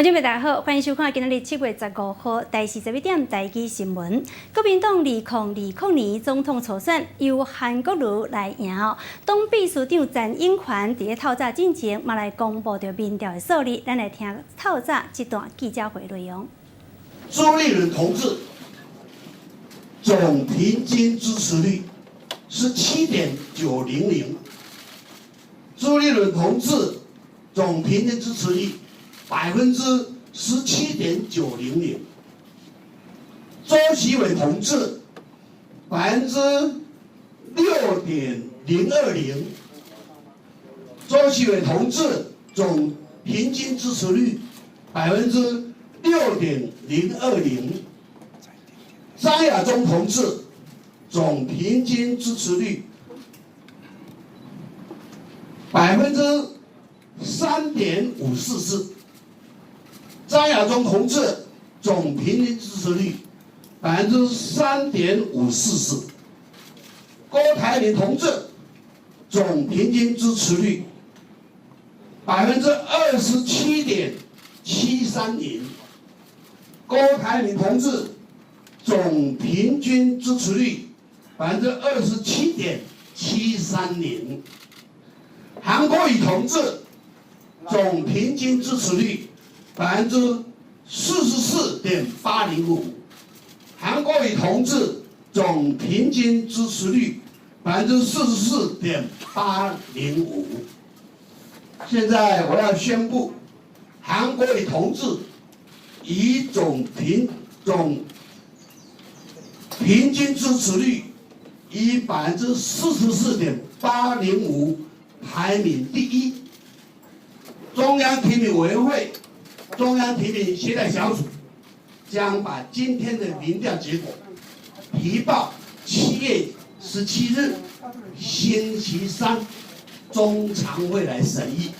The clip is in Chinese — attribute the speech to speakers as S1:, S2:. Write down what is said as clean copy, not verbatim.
S1: 观众朋友大家好，欢迎收看今日7月15号第41点台记新闻。国民党2020年总统初选由韩国瑜来赢哦。党秘书长陈英权伫透早进前嘛来公布着民调的数字，咱来听透早这段记者会内容。
S2: 朱立伦同志总平均支持率是7.900，朱立伦同志总平均支持率17.900，周习伟同志6.020，周习伟同志总平均支持率6.020，张亚中同志总平均支持率3.544，张亚中同志总平均支持率3.544，郭台铭同志总平均支持率27.730，郭台铭同志总平均支持率27.730，韩国瑜同志总平均支持率44.805，韩国瑜同志总平均支持率44.805。现在我要宣布，韩国瑜同志以总平均支持率以44.805排名第一。中央提名委员会、中央提名协调小组将把今天的民调结果提报7月17日星期三中常会来审议。